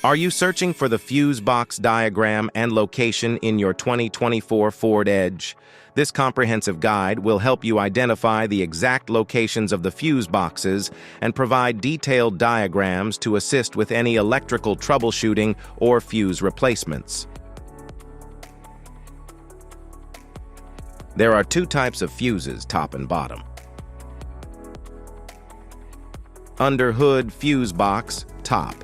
Are you searching for the fuse box diagram and location in your 2024 Ford Edge? This comprehensive guide will help you identify the exact locations of the fuse boxes and provide detailed diagrams to assist with any electrical troubleshooting or fuse replacements. There are two types of fuses, top and bottom. Under hood fuse box, top.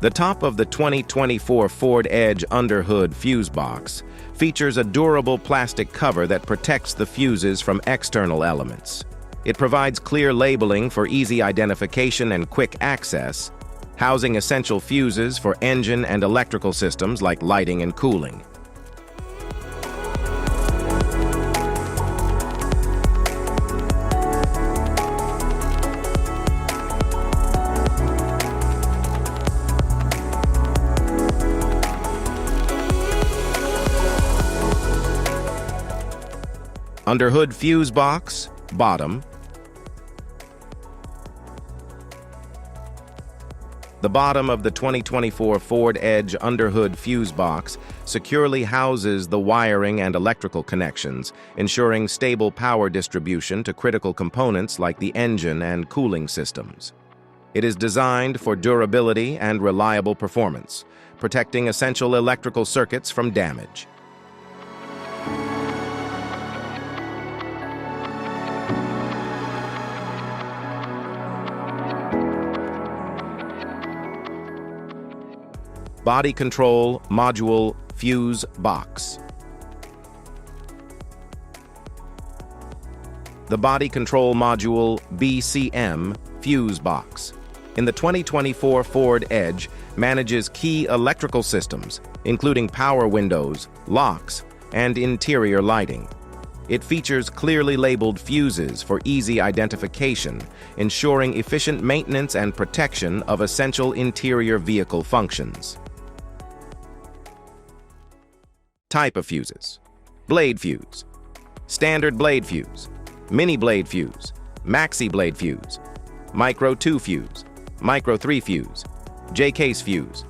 The top of the 2024 Ford Edge underhood fuse box features a durable plastic cover that protects the fuses from external elements. It provides clear labeling for easy identification and quick access, housing essential fuses for engine and electrical systems like lighting and cooling. Underhood fuse box, bottom. The bottom of the 2024 Ford Edge underhood fuse box securely houses the wiring and electrical connections, ensuring stable power distribution to critical components like the engine and cooling systems. It is designed for durability and reliable performance, protecting essential electrical circuits from damage. Body control module fuse box. The body control module BCM fuse box in the 2024 Ford Edge manages key electrical systems, including power windows, locks, and interior lighting. It features clearly labeled fuses for easy identification, ensuring efficient maintenance and protection of essential interior vehicle functions. Type of fuses: blade fuse, standard blade fuse, mini blade fuse, maxi blade fuse, micro 2 fuse, micro 3 fuse, J-case fuse.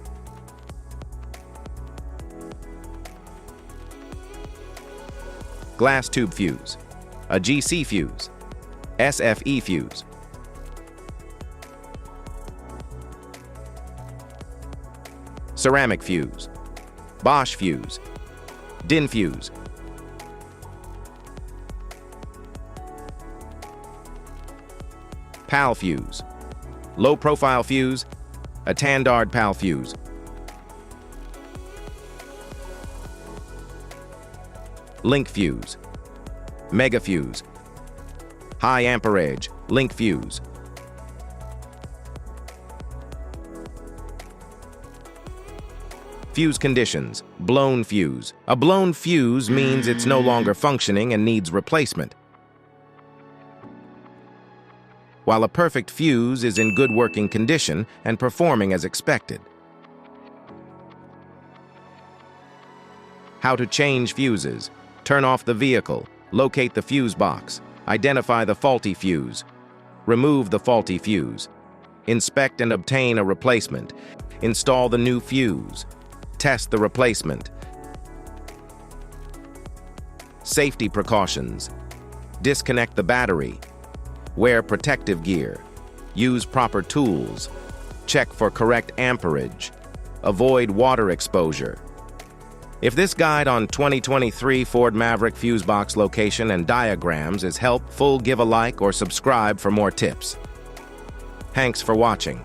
Glass tube fuse, a GC fuse, SFE fuse. Ceramic fuse, Bosch fuse, DIN fuse. PAL fuse, low profile fuse, a Tandard PAL fuse. Link fuse, mega fuse, high amperage, link fuse. Fuse conditions: blown fuse. A blown fuse means it's no longer functioning and needs replacement, while a perfect fuse is in good working condition and performing as expected. How to change fuses: turn off the vehicle, locate the fuse box, identify the faulty fuse, remove the faulty fuse, inspect and obtain a replacement, install the new fuse, test the replacement. Safety precautions: disconnect the battery, wear protective gear, use proper tools, check for correct amperage, avoid water exposure. If this guide on 2023 Ford Maverick fuse box location and diagrams is helpful, give a like or subscribe for more tips. Thanks for watching.